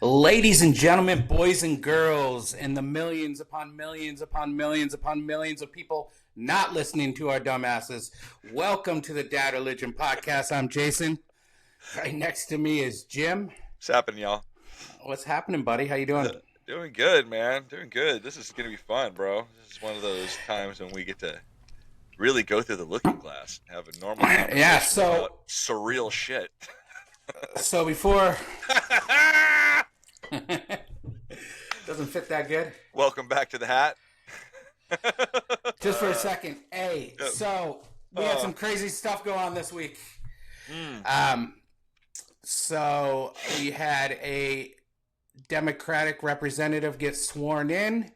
Ladies and gentlemen, boys and girls, and the millions upon millions upon millions upon millions of people not listening to our dumbasses, welcome to the Dad Religion Podcast. I'm Jason. Right next to me is Jim. What's happening, y'all? What's happening, buddy? How you doing? Doing good, man. Doing good. This is gonna be fun, bro. This is one of those times when we get to really go through the looking glass and have a normal conversation Yeah, so about surreal shit. so before doesn't fit that good. Welcome back to the hat. Just for a second. Hey, so we had some crazy stuff go on this week. So we had a Democratic representative get sworn in,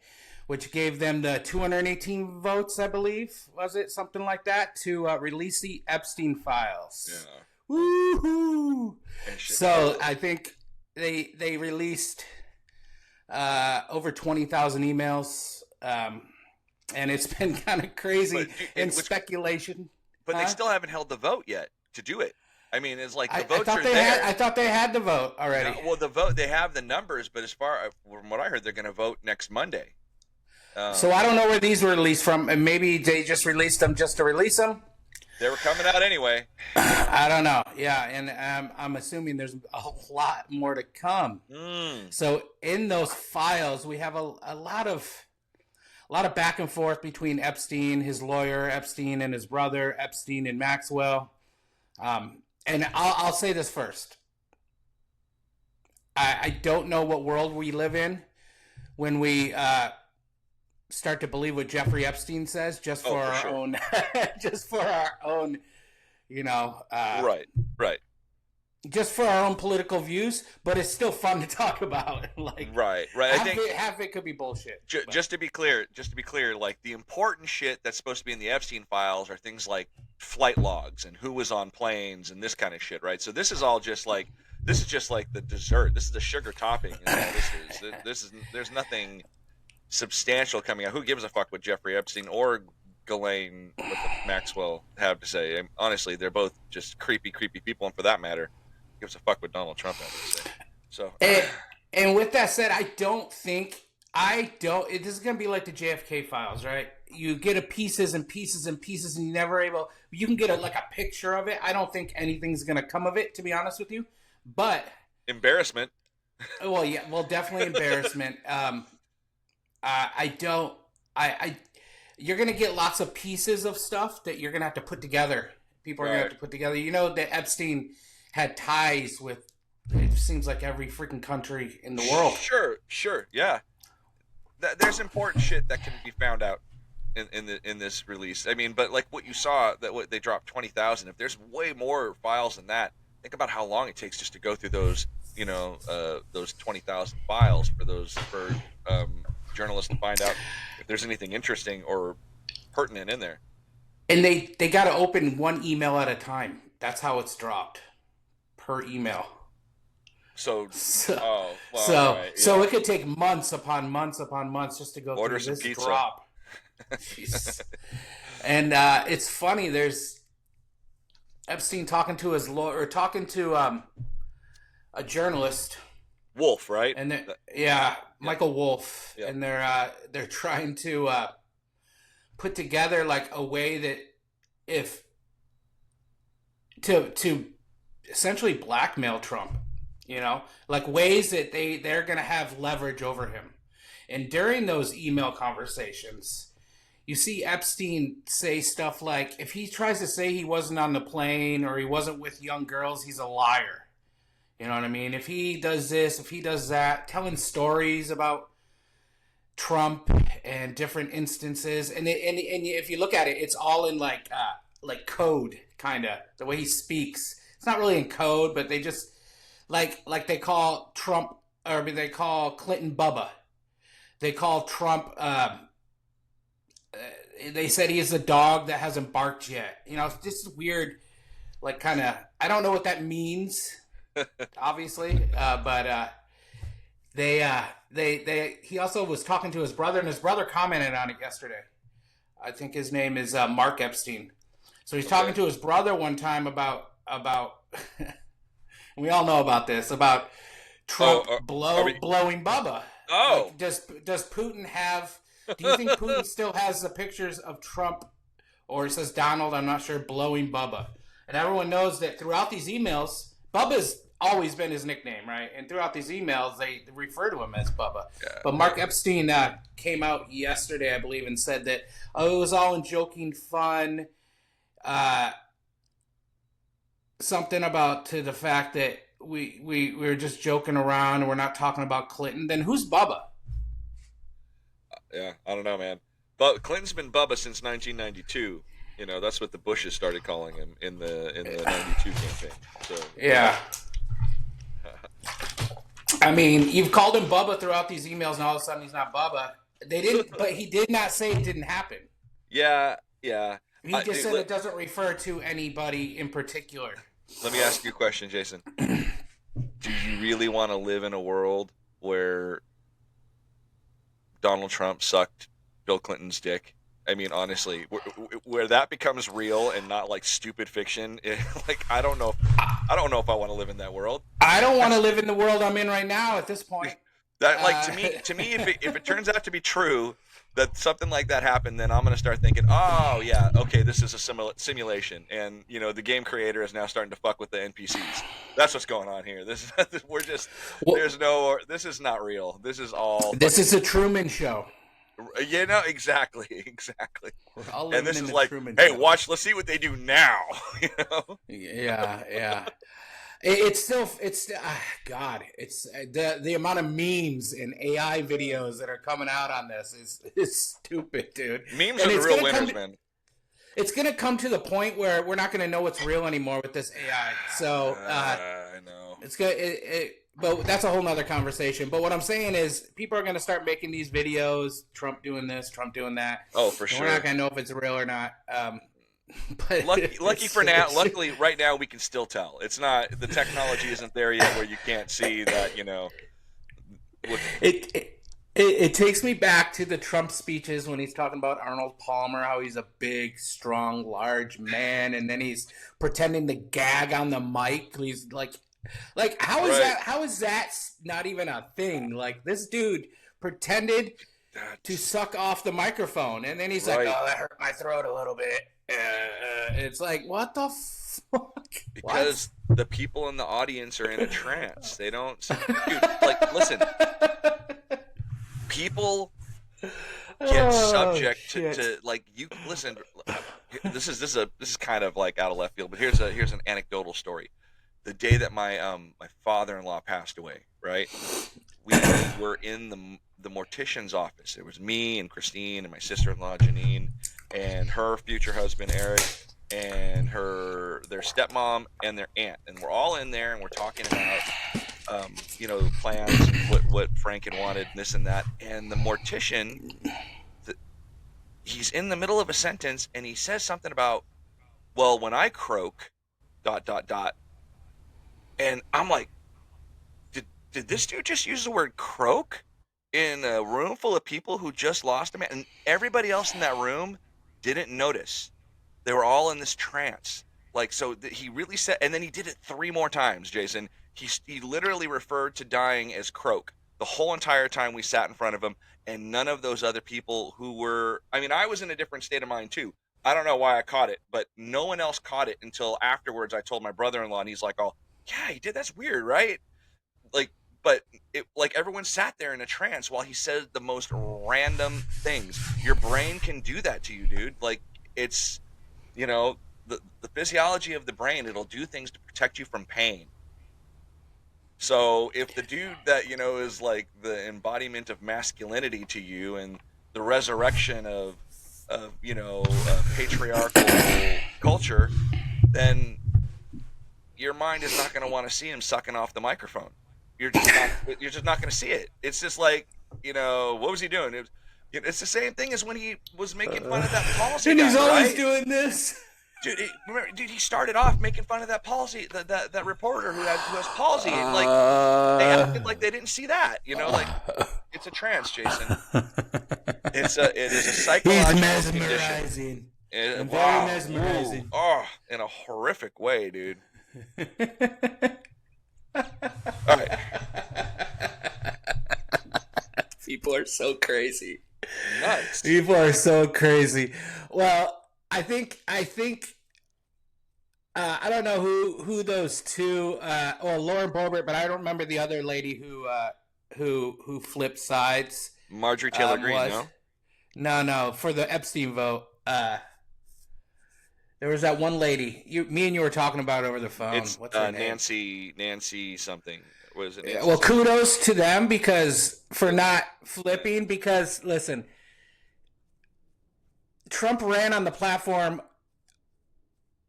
which gave them the 218 votes, I believe, was it? Something like that, to release the Epstein files. Yeah. Woohoo! So I think they released over 20,000 emails, and it's been kind of crazy speculation. But they still haven't held the vote yet to do it. I mean, it's like the votes are there. I thought they had the vote already. Well, the vote, they have the numbers, but from what I heard, they're going to vote next Monday. So I don't know where these were released from, and maybe they just released them just to release them. They were coming out anyway. I don't know. Yeah, and I'm assuming there's a lot more to come. So in those files, we have a lot of back and forth between Epstein, his lawyer, Epstein, and his brother, Epstein and Maxwell. And I'll say this first. I don't know what world we live in when we start to believe what Jeffrey Epstein says, just for our own, just for our own, right, just for our own political views. But it's still fun to talk about. Right. Half it could be bullshit. Just to be clear, like the important shit that's supposed to be in the Epstein files are things like flight logs and who was on planes and this kind of shit, right? So this is just like the dessert. This is the sugar topping. There's nothing substantial coming out. Who gives a fuck what Jeffrey Epstein or Ghislaine what Maxwell have to say? And honestly, they're both just creepy people, and for that matter, who gives a fuck what Donald Trump has to say? So, and with that said, this is gonna be like the JFK files, right? You get pieces and pieces and pieces, and you can get a picture of it. I don't think anything's gonna come of it, to be honest with you. But embarrassment. Well, yeah, definitely embarrassment. You're going to get lots of pieces of stuff that you're going to have to put together. People are going to have to put together. You know that Epstein had ties with, it seems like, every freaking country in the world. Sure, yeah. There's important shit that can be found out in this release. I mean, but like what you saw, they dropped 20,000. If there's way more files than that, think about how long it takes just to go through those 20,000 files for journalists to find out if there's anything interesting or pertinent in there. And they got to open one email at a time. That's how it's dropped per email. So it could take months upon months upon months just to go order through some this pizza. Drop. And it's funny. There's Epstein talking to his lawyer, or talking to a journalist. Wolf, right? And Michael Wolf, and they're trying to put together like a way that to essentially blackmail Trump, like ways that they're going to have leverage over him. And during those email conversations, you see Epstein say stuff like, if he tries to say he wasn't on the plane or he wasn't with young girls, he's a liar. You know what I mean? If he does this, if he does that, telling stories about Trump and different instances, and if you look at it, it's all in like code, kind of the way he speaks. It's not really in code, but they just like they call Trump, or they call Clinton Bubba. They call Trump. They said he is a dog that hasn't barked yet. This is weird. Like kind of, I don't know what that means. Obviously, but he also was talking to his brother, and his brother commented on it yesterday. I think his name is Mark Epstein. So he's talking to his brother one time about we all know about this, about Trump are we? blowing Bubba. Oh, Like, does Putin have? Do you think Putin still has the pictures of Trump, or it says Donald? I'm not sure, blowing Bubba, and everyone knows that throughout these emails, Bubba's always been his nickname, right? And throughout these emails, they refer to him as Bubba. yeah, But Mark Epstein came out yesterday, I believe, and said that it was all in joking fun. Something about to the fact that we were just joking around and we're not talking about Clinton. Then who's Bubba? yeah. I don't know, man. But Clinton's been Bubba since 1992. You know, that's what the Bushes started calling him in the '92 campaign. So Yeah. I mean, you've called him Bubba throughout these emails, and all of a sudden he's not Bubba. They didn't, but he did not say it didn't happen. yeah, yeah. He just said it doesn't refer to anybody in particular. Let me ask you a question, Jason. Do you really want to live in a world where Donald Trump sucked Bill Clinton's dick? I mean, honestly, where that becomes real and not like stupid fiction. Like, I don't know if I want to live in that world. I don't want to live in the world I'm in right now at this point. That, like, to me, if it turns out to be true that something like that happened, then I'm gonna start thinking, oh yeah, okay, this is a simulation, and you know, the game creator is now starting to fuck with the NPCs. That's what's going on here. This is not real. This is all. This is a Truman Show. You know, exactly. We're all And this in is the like, Truman hey, Show. watch, let's see what they do now. You know? Yeah. It's God. It's the amount of memes and AI videos that are coming out on this is stupid, dude. Memes are the real winners, man. It's gonna come to the point where we're not gonna know what's real anymore with this AI. So I know it's good. But that's a whole nother conversation. But what I'm saying is, people are going to start making these videos. Trump doing this, Trump doing that. Oh, for sure. We're not going to know if it's real or not. But luckily, right now we can still tell. It's not, the technology isn't there yet where you can't see that. You know, it takes me back to the Trump speeches when he's talking about Arnold Palmer, how he's a big, strong, large man, and then he's pretending to gag on the mic. He's like how is that? How is that not even a thing? Like, this dude pretended to suck off the microphone, and then he's like, "Oh, that hurt my throat a little bit." It's like, what the fuck? Because the people in the audience are in a trance. They don't, dude. Like, listen, people get subject to like, you listen. This is kind of like out of left field, but here's an anecdotal story. The day that my father-in-law passed away, right? We were in the mortician's office. It was me and Christine and my sister-in-law Janine and her future husband Eric and their stepmom and their aunt, and we're all in there and we're talking about plans and what Frank had wanted and this and that. And the mortician, he's in the middle of a sentence and he says something about, well, when I croak, ... And I'm like, did this dude just use the word croak in a room full of people who just lost a man? And everybody else in that room didn't notice. They were all in this trance. Like, so he really said, and then he did it 3 more times, Jason. He literally referred to dying as croak the whole entire time we sat in front of him, and none of those other people who were, I mean, I was in a different state of mind too. I don't know why I caught it, but no one else caught it until afterwards. I told my brother-in-law, and he's like, oh, yeah, he did. That's weird, right? Like, but it, like, everyone sat there in a trance while he said the most random things. Your brain can do that to you, dude. Like, it's, you know, the physiology of the brain, it'll do things to protect you from pain. So if the dude that, you know, is like the embodiment of masculinity to you and the resurrection of you know, patriarchal culture, then your mind is not going to want to see him sucking off the microphone. You're just not going to see it. It's just like, you know, what was he doing? It's the same thing as when he was making fun of that policy and guy, he's always right? doing this. Dude, he started off making fun of that policy, that reporter who has palsy, and like they acted like they didn't see that, you know, like it's a trance, Jason. It is a psychological mesmerizing. Condition. Very mesmerizing. Oh, in a horrific way, dude. All right. People are so crazy. Nuts. People are so crazy. Well, I think I don't know who those two or Lauren Boebert, but I don't remember the other lady who flipped sides. Marjorie Taylor Greene, was no? no for the Epstein vote. There was that one lady me and you were talking about over the phone. It's What's her name? Nancy something. Was it Nancy Well, something? kudos to them for not flipping. Because listen, Trump ran on the platform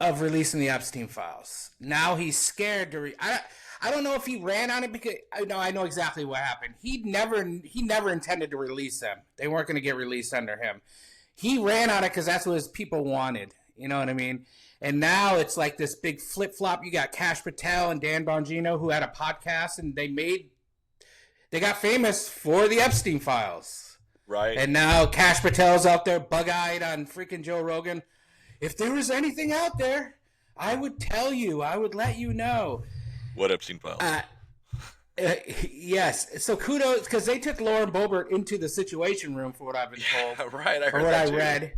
of releasing the Epstein files. Now he's scared to. I don't know if he ran on it because I know exactly what happened. He never intended to release them. They weren't going to get released under him. He ran on it because that's what his people wanted. You know what I mean? And now it's like this big flip flop. You got Kash Patel and Dan Bongino who had a podcast, and they got famous for the Epstein files. Right. And now Kash Patel's out there bug-eyed on freaking Joe Rogan. If there was anything out there, I would tell you. I would let you know. What Epstein files? Yes. So kudos, because they took Lauren Boebert into the Situation Room for what I've been told. Yeah, right. I heard or what that I too. read.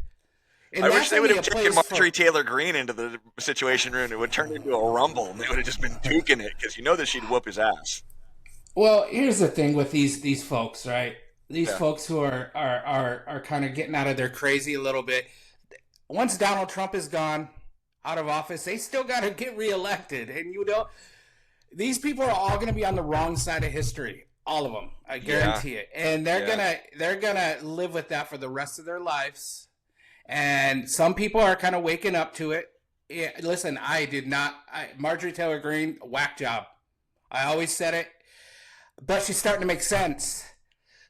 And I wish they would have taken Marjorie for... Taylor Greene into the Situation Room. It would turn into a rumble, and they would have just been duking it because you know that she'd whoop his ass. Well, here's the thing with these folks, right? These folks who are kind of getting out of their crazy a little bit. Once Donald Trump is gone out of office, they still got to get reelected, and these people are all going to be on the wrong side of history, all of them. I guarantee it, and they're gonna live with that for the rest of their lives. And some people are kind of waking up to it. Yeah, listen, Marjorie Taylor Greene, whack job. I always said it, but she's starting to make sense.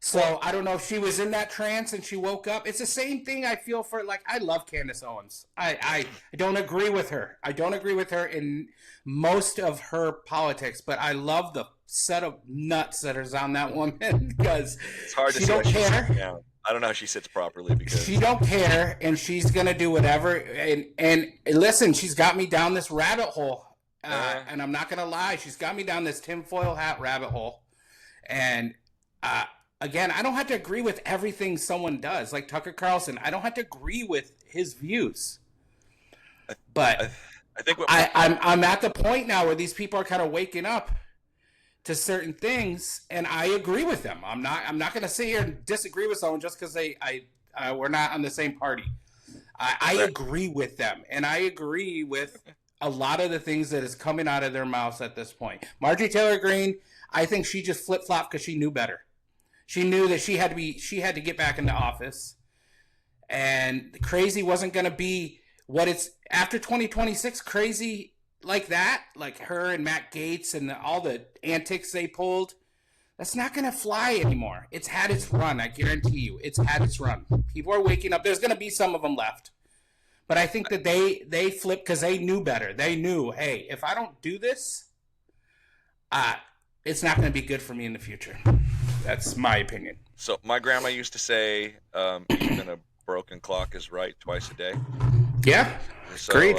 So I don't know if she was in that trance and she woke up. It's the same thing I feel for, like, I love Candace Owens. I don't agree with her. I don't agree with her in most of her politics, but I love the set of nuts that is on that woman because it's hard to she don't care. I don't know how she sits properly because she don't care, and she's gonna do whatever. And listen, she's got me down this rabbit hole, and I'm not gonna lie, she's got me down this tinfoil hat rabbit hole. And again, I don't have to agree with everything someone does, like Tucker Carlson. I don't have to agree with his views, but I think I'm at the point now where these people are kind of waking up to certain things, and I agree with them. I'm not going to sit here and disagree with someone just because we're not on the same party. I agree with them, and I agree with a lot of the things that is coming out of their mouths at this point. Marjorie Taylor Greene, I think she just flip flopped because she knew better. She knew that she had to get back into office, and crazy wasn't going to be what it's after 2026. Crazy. Like that, like her and Matt Gaetz and all the antics they pulled, that's not going to fly anymore. It's had its run, I guarantee you. It's had its run. People are waking up. There's going to be some of them left. But I think that they flipped because they knew better. They knew, hey, if I don't do this, it's not going to be good for me in the future. That's my opinion. So my grandma used to say, even a broken clock is right twice a day. Yeah, so, great.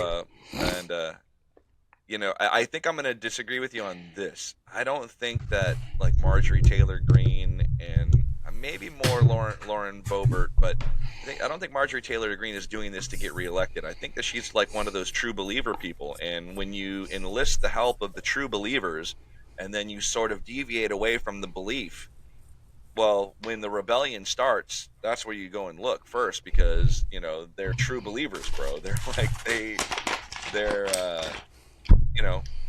I think I'm going to disagree with you on this. I don't think that, like, Marjorie Taylor Greene and maybe more Lauren Boebert, but I don't think Marjorie Taylor Greene is doing this to get reelected. I think that she's like one of those true believer people, and when you enlist the help of the true believers and then you sort of deviate away from the belief, well, when the rebellion starts, that's where you go and look first, because, they're true believers, bro. They're like, they're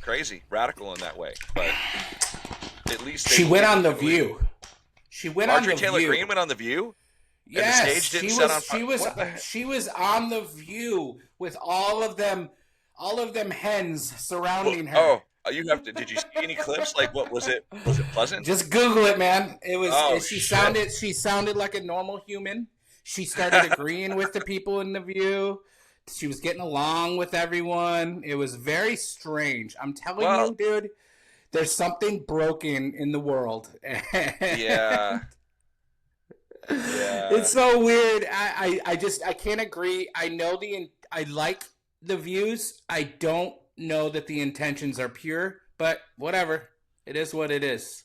crazy, radical in that way. But at least she went on The View. She went on The View. Marjorie Taylor Greene went on The View? Yes, and the stage didn't set on fire. She was on The View with all of them hens surrounding her. Oh, did you see any clips? Like, what was it? Was it pleasant? Just Google it, man. It was. She sounded like a normal human. She started agreeing with the people in The View. She was getting along with everyone. It was very strange. I'm telling you, dude, there's something broken in the world. Yeah. It's so weird. I can't agree. I like the views. I don't know that the intentions are pure, but whatever. It is what it is.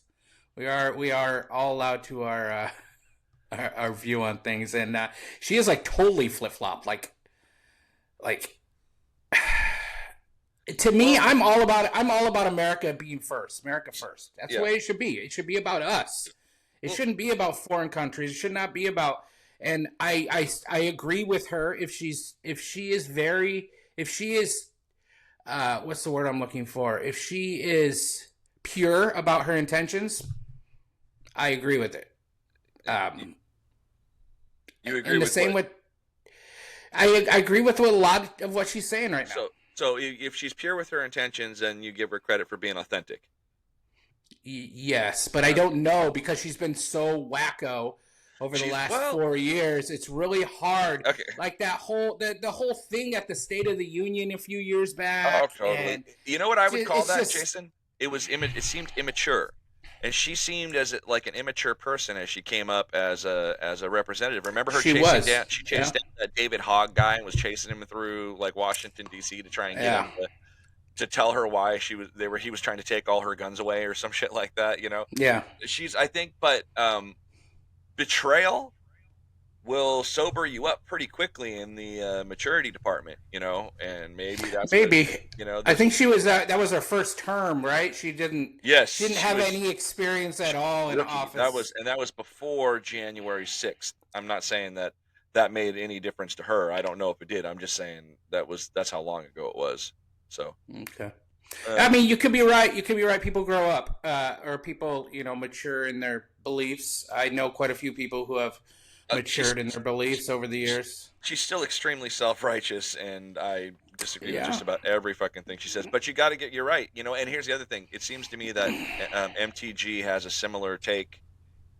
We are all allowed to our our view on things, and she is like totally flip flop. Like to me, Well, I'm all about America being first. America first. That's the yeah. way it should be. It should be about us. It Well, shouldn't be about foreign countries. It should not be about. And I agree with her if she is very if she is what's the word I'm looking for? If she is pure about her intentions, I agree with it. you, Um, you agree and the with same what? with I agree with a lot of what she's saying right now. So if she's pure with her intentions, then you give her credit for being authentic. Yes, but I don't know because she's been so wacko over the She's last well, 4 years. It's really hard. okay. Like that whole the whole thing at the State of the Union a few years Oh, back, totally. and You know what I would call it's that, just Jason? It seemed immature, and she seemed like an immature person as she came up as a representative. Remember her she chasing was. down? She Yeah, chased down that David Hogg guy and was chasing him through like Washington D.C. to try and get yeah, him to tell her why he was trying to take all her guns away or some shit like that. You know, yeah. she's I think, but betrayal will sober you up pretty quickly in the maturity department, you know, and maybe that's what, Maybe. you know, I this, think she was that was her first term, right? She yes, didn't she have was any experience at all in rookie. office. That was before January 6th. I'm not saying that that made any difference to her. I don't know if it did. I'm just saying that's how long ago it was. So, Okay. I um, mean, you could be right. You could be right. People grow up, or people, mature in their beliefs. I know quite a few people who have she's matured in their beliefs over the years. she's still extremely self-righteous, and I disagree with Yeah. just about every fucking thing she says. But you got to get you're right, you know. And here's the other thing: it seems to me that MTG has a similar take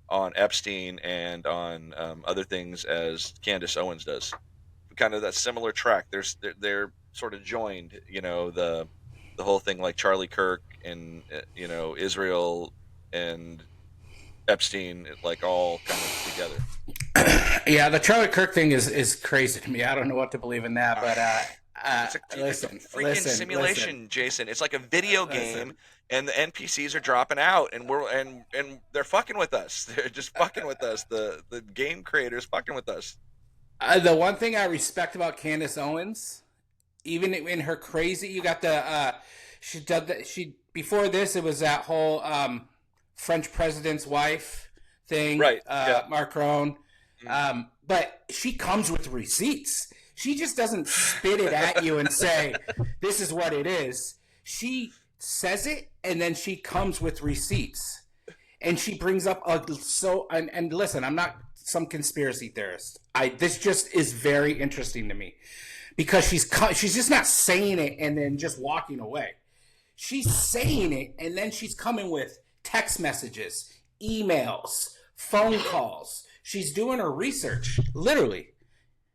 on Epstein and on other things as Candace Owens does. Kind of that similar track. They're sort of joined, you know, the whole thing like Charlie Kirk and you know Israel and Epstein, like all kind of together. Yeah, the Charlie Kirk thing is crazy to me. I don't know what to believe in that, but It's a listen, freaking simulation, Jason. It's like a video game, listen. and the NPCs are dropping out, and and they're fucking with us. They're just fucking with us. The game creators fucking with us. The one thing I respect about Candace Owens, even in her crazy, you got the she did that. She before this, it was that whole French president's wife thing, Right? Yeah. Macron. Mm. But she comes with receipts. She just doesn't spit it at you and say, "This is what it is." She says it, and then she comes with receipts, and she brings up and listen, I'm not some conspiracy theorist. This just is very interesting to me because she's just not saying it and then just walking away. She's saying it and then she's coming with text messages, emails, phone calls. She's doing her research, literally.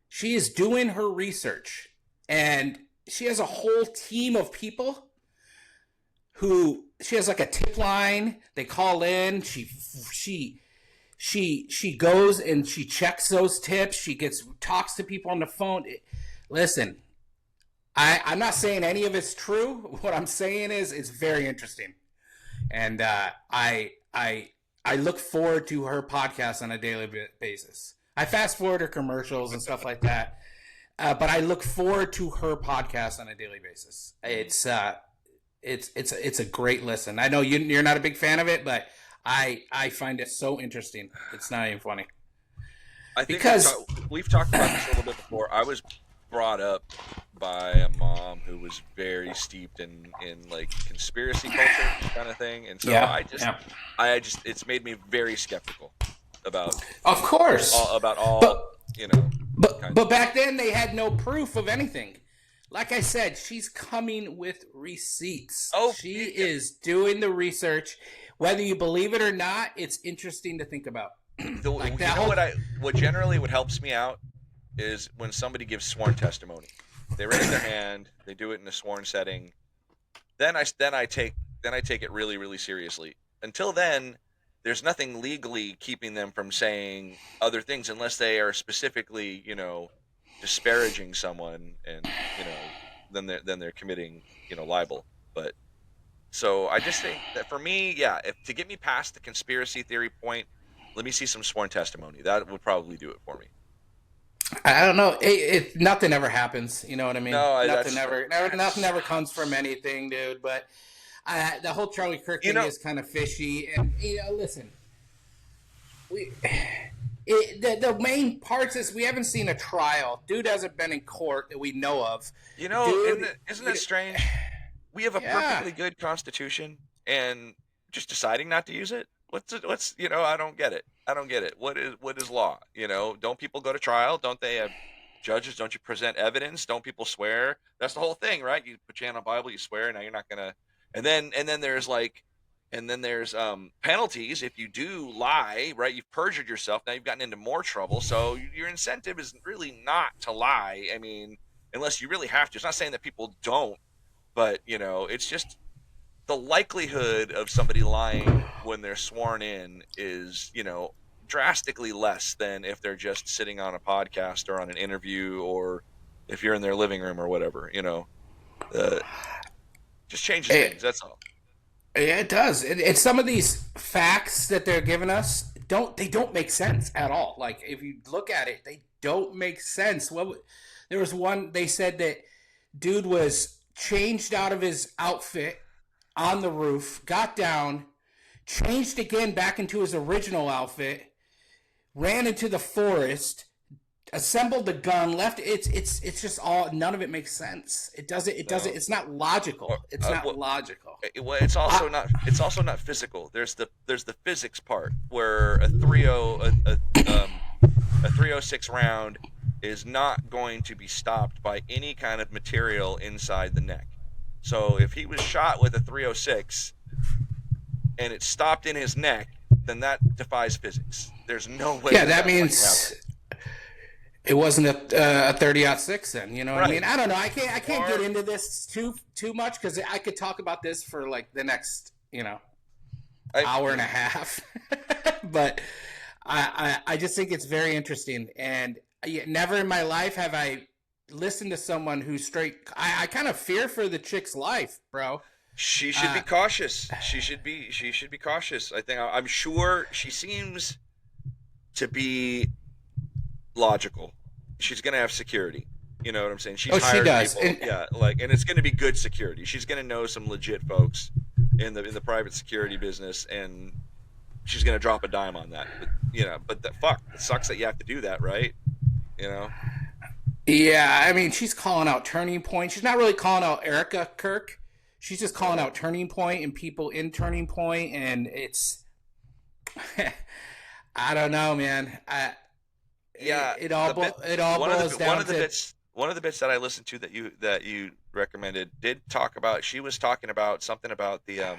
She is doing her research, and she has a whole team of people who she has like a tip line. They call in. She goes and she checks those tips. She talks to people on the phone. Listen, I'm not saying any of it's true. What I'm saying is it's very interesting, and I look forward to her podcast on a daily basis. I fast forward her commercials and stuff like that, but I look forward to her podcast on a daily basis. It's a great listen. I know you're not a big fan of it, but I find it so interesting. It's not even funny. I think Because we've talked about this a little bit before. I was brought up by a mom who was very steeped in like conspiracy culture kind of thing, and so yeah, I just it's made me very skeptical about of course, all but you know. but back then they had no proof of anything. Like I said, she's coming with receipts. Oh, She is doing the research. Whether you believe it or not, it's interesting to think about. Like that whole What generally what helps me out is when somebody gives sworn testimony. They raise their hand, they do it in a sworn setting. Then I take it really really seriously. Until then, there's nothing legally keeping them from saying other things unless they are specifically, you know, disparaging someone, and you know, then they're committing, you know, libel. But so I just think that for me, yeah, if to get me past the conspiracy theory point, Let me see some sworn testimony. That would probably do it for me. I don't know. Nothing ever happens. You know what I mean? No, Nothing ever comes from anything, dude. But the whole Charlie Kirk you thing know, is kind of fishy. And listen, the main parts is we haven't seen a trial. Dude hasn't been in court that we know of. isn't that strange? We have a perfectly good constitution, and just deciding not to use it. What's I don't get it. I don't get it. What is law? Don't people go to trial? Don't they have judges? Don't you present evidence? Don't people swear? That's the whole thing, right? You put your hand on the Bible, you swear. Now you're not gonna. And then there's penalties if you do lie, right? You've perjured yourself. Now you've gotten into more trouble. So your incentive is really not to lie. I mean, unless you really have to. It's not saying that people don't, but it's just the likelihood of somebody lying when they're sworn in is, drastically less than if they're just sitting on a podcast or on an interview, or if you're in their living room or whatever, just changes things. That's all. Yeah, it does. It's some of these facts that they're giving us don't make sense at all. Like if you look at it, they don't make sense. There was one, they said that dude was changed out of his outfit on the roof, got down, changed again back into his original outfit, ran into the forest, assembled the gun, left. It's just all, none of it makes sense. It doesn't. It's not logical. It's not logical. It's also not physical. There's the physics part where a 306 round is not going to be stopped by any kind of material inside the neck. So if he was shot with a 306 and it stopped in his neck, then that defies physics. There's no way. Yeah, that means it wasn't a 30-06 then. You know what I mean? I don't know. I can't get into this too much because I could talk about this for like the next hour and a half. But I just think it's very interesting, and never in my life have I listened to someone who's straight. I kind of fear for the chick's life, bro. She should be cautious. She should be cautious. I'm sure she seems to be logical. She's gonna have security. You know what I'm saying? She's hired she does. People. And it's gonna be good security. She's gonna know some legit folks in the private security business, and she's gonna drop a dime on that. But it sucks that you have to do that, right? Yeah, I mean, she's calling out Turning Point. She's not really calling out Erica Kirk. She's just calling out Turning Point and people in Turning Point, and it's I don't know, man. It all boils down to one of the bits that I listened to that you recommended did talk about. She was talking about something about the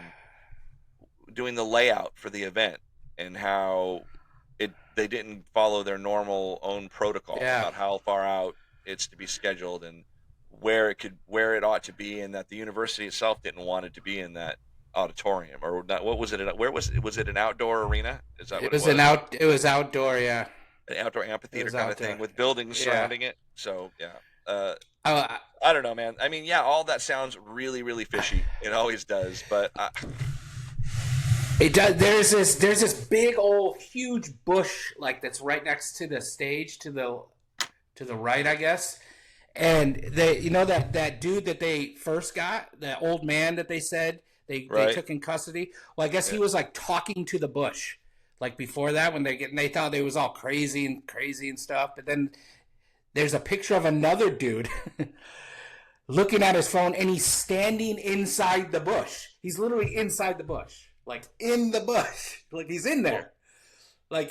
doing the layout for the event and how they didn't follow their normal own protocol about how far out it's to be scheduled and where it ought to be, and that the university itself didn't want it to be in that auditorium or not. What was it? Where was it? Was it an outdoor arena? Is that what it was? It was outdoor, yeah. An outdoor amphitheater kind of thing with buildings surrounding it. So I don't know, man. I mean, all that sounds really, really fishy. It always does, but it does. There's this big old huge bush that's right next to the stage to the right, I guess. And they, that dude that they first got, that old man that they said they took in custody. Well, I guess he was talking to the bush. Like before that, when they thought they was all crazy and stuff, but then there's a picture of another dude looking at his phone, and he's standing inside the bush. He's literally inside the bush, in the bush, he's in there,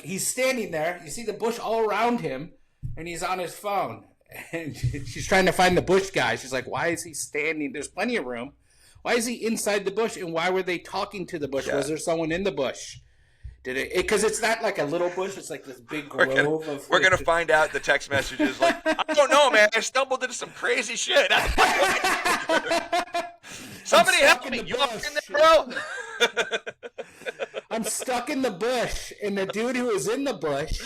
he's standing there. You see the bush all around him, and he's on his phone. And she's trying to find the bush guy. She's like, "Why is he standing? There's plenty of room. Why is he inside the bush? And why were they talking to the bush? Was there someone in the bush?" Because it's not like a little bush, it's like this big grove we're gonna find out the text messages I don't know, man, I stumbled into some crazy shit. Somebody help me. You up in there, bro? I'm stuck in the bush, and the dude who was in the bush,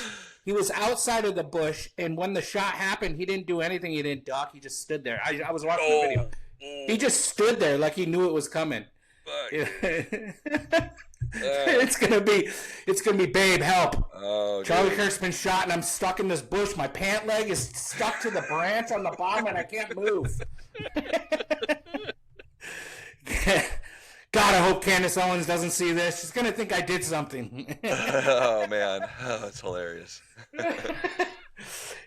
he was outside of the bush, and when the shot happened, he didn't do anything. He didn't duck. He just stood there. I was watching the video. He just stood there like he knew it was coming. It's gonna be, babe, help. Oh, Charlie dude. Kirk's been shot and I'm stuck in this bush. My pant leg is stuck to the branch on the bottom and I can't move. God, I hope Candace Owens doesn't see this. She's gonna think I did something. Oh man, oh, that's hilarious.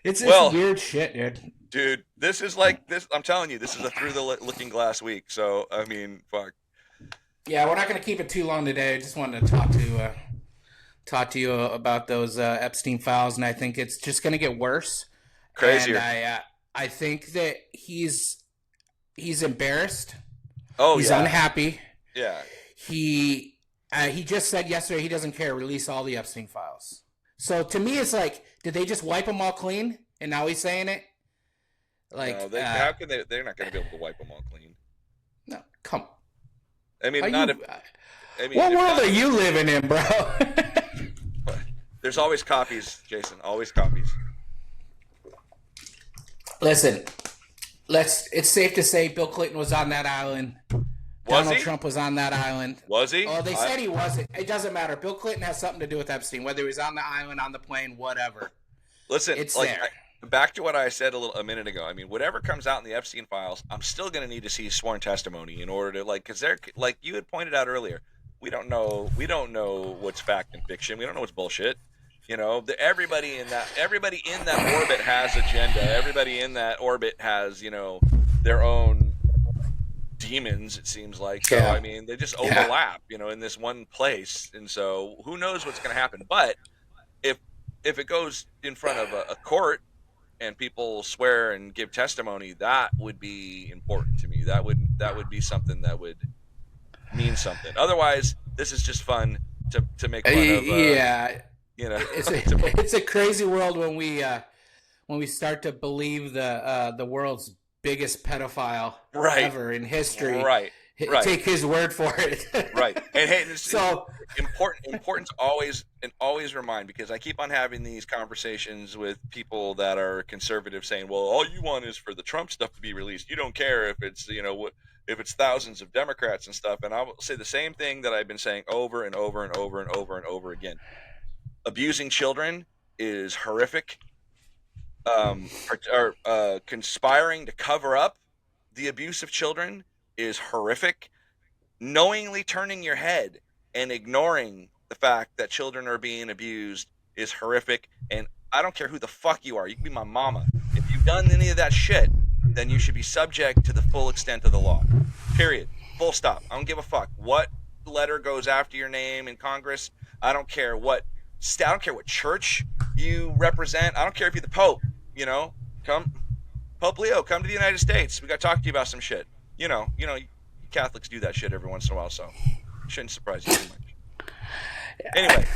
It's Well, weird shit, dude. dude, this is like this. I'm telling you, this is a through the looking glass week. So I mean, fuck. Yeah, we're not gonna keep it too long today. I just wanted to talk to you about those Epstein files, and I think it's just gonna get worse. Crazier. And I think that he's embarrassed. Oh, he's yeah. unhappy. Yeah. He just said yesterday he doesn't care. Release all the Epstein files. So to me, it's like, did they just wipe them all clean? And now he's saying it. Like, no, how can they? They're not going to be able to wipe them all clean. No, come on. I mean, what world are you living in, bro? There's always copies, Jason. Always copies. Listen, it's safe to say Bill Clinton was on that island. Donald Trump was on that island. Was he? Oh, they said he wasn't. It doesn't matter. Bill Clinton has something to do with Epstein, whether he was on the island, on the plane, whatever. Listen, it's like, there. Back to what I said a minute ago. I mean, whatever comes out in the Epstein files, I'm still going to need to see sworn testimony in order to, like, because they're, like you had pointed out earlier, we don't know what's fact and fiction. We don't know what's bullshit. You know, everybody in that orbit has agenda. Everybody in that orbit has, you know, their own demons, it seems like. So, I mean, they just overlap, you know, in this one place. And so who knows what's going to happen. But if it goes in front of a court and people swear and give testimony, that would be important to me. That would be something that would mean something. Otherwise, this is just fun to make fun of. You know, it's a crazy world when we start to believe the world's biggest pedophile ever in history. Right. Take his word for it. Right. And hey, so important to always remind, because I keep on having these conversations with people that are conservative saying, well, all you want is for the Trump stuff to be released. You don't care if it's, you know, if it's thousands of Democrats and stuff. And I'll say the same thing that I've been saying over and over and over and over and over again. Abusing children is horrific. Conspiring to cover up the abuse of children is horrific. Knowingly turning your head and ignoring the fact that children are being abused is horrific. And I don't care who the fuck you are. You can be my mama. If you've done any of that shit, then you should be subject to the full extent of the law. Period. Full stop. I don't give a fuck what letter goes after your name in Congress. I don't care what church you represent. I don't care if you're the Pope. You know, Pope Leo, come to the United States. We got to talk to you about some shit. You know, Catholics do that shit every once in a while, so it shouldn't surprise you too much. Anyway,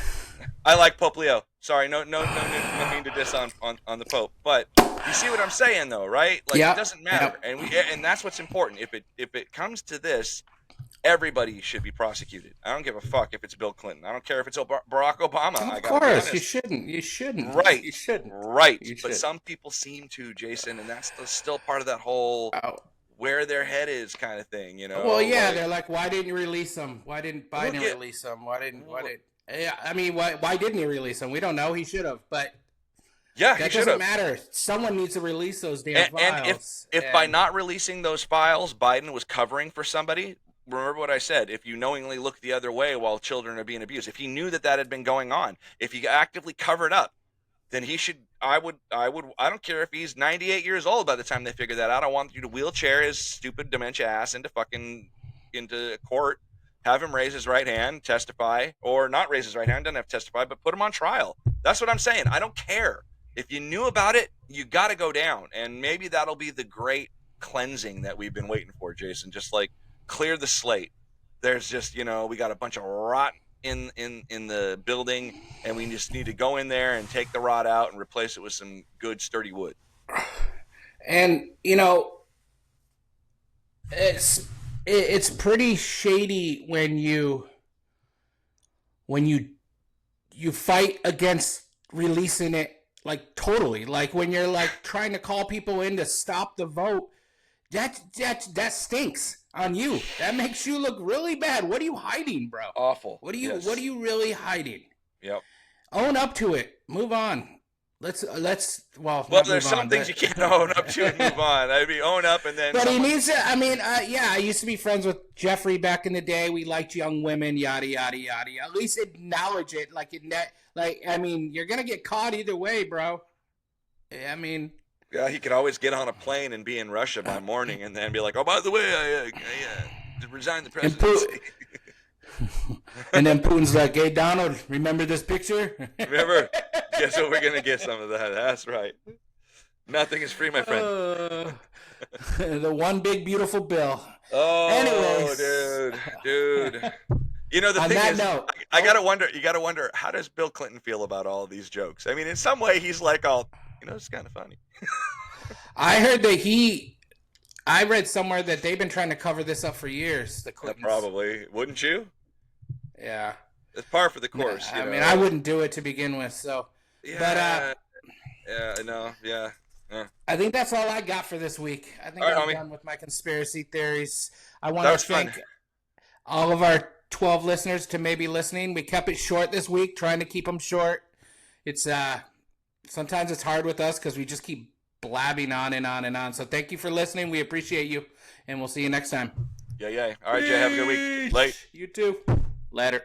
I like Pope Leo. Sorry, no mean to diss on the Pope, but you see what I'm saying, though, right? Like, it doesn't matter, and that's what's important. If it comes to this, everybody should be prosecuted. I don't give a fuck if it's Bill Clinton. I don't care if it's Barack Obama. Of course, you shouldn't. Right. You shouldn't. Right. But some people seem to, Jason, and that's still part of that whole where their head is kind of thing, you know? Well, yeah, they're like, why didn't you release them? Why didn't Biden release them? Why didn't? Yeah, I mean, why didn't he release them? We don't know. He should have, but yeah, that doesn't matter. Someone needs to release those damn files. And if by not releasing those files, Biden was covering for somebody. Remember what I said, if you knowingly look the other way while children are being abused, if he knew that had been going on, if he actively covered up, then he should, I don't care if he's 98 years old by the time they figure that out. I want you to wheelchair his stupid dementia ass into court, have him raise his right hand, testify, or not raise his right hand, doesn't have to testify, but put him on trial. That's what I'm saying. I don't care. If you knew about it, you got to go down. And maybe that'll be the great cleansing that we've been waiting for, Jason. Just like, clear the slate. There's just, we got a bunch of rot in the building, and we just need to go in there and take the rot out and replace it with some good sturdy wood. And it's pretty shady when you fight against releasing it, like, totally, like when you're like trying to call people in to stop the vote. That stinks. On you. That makes you look really bad. What are you hiding, bro? Awful. What are you Yes. What are you really hiding? Yep. Own up to it. Move on. Let's Well, not there's move some on, things you can't own up to and move on. I'd be own up and then. But someone... he needs to. I mean, yeah, I used to be friends with Jeffrey back in the day. We liked young women, yada yada yada. At least acknowledge it. I mean, you're gonna get caught either way, bro. I mean, Yeah, he could always get on a plane and be in Russia by morning, and then be like, "Oh, by the way, I resigned the presidency." And then Putin's like, "Hey, Donald, remember this picture? Remember? Guess what? We're gonna get some of that. That's right. Nothing is free, my friend. The one big beautiful bill." Oh, Anyways, dude. You know, the thing is, I gotta wonder. You gotta wonder, how does Bill Clinton feel about all these jokes? I mean, in some way, he's like, it's kind of funny. I heard that I read somewhere that they've been trying to cover this up for years. The Clintons. Probably, wouldn't you? Yeah. It's par for the course. I mean, I wouldn't do it to begin with. So, yeah, yeah. I think that's all I got for this week. I think I'm done with my conspiracy theories. I want to thank all of our 12 listeners to maybe listening. We kept it short this week, trying to keep them short. It's sometimes it's hard with us because we just keep blabbing on and on and on. So thank you for listening. We appreciate you, and we'll see you next time. Yeah. All right, Jay, have a good week. Late. You too. Later.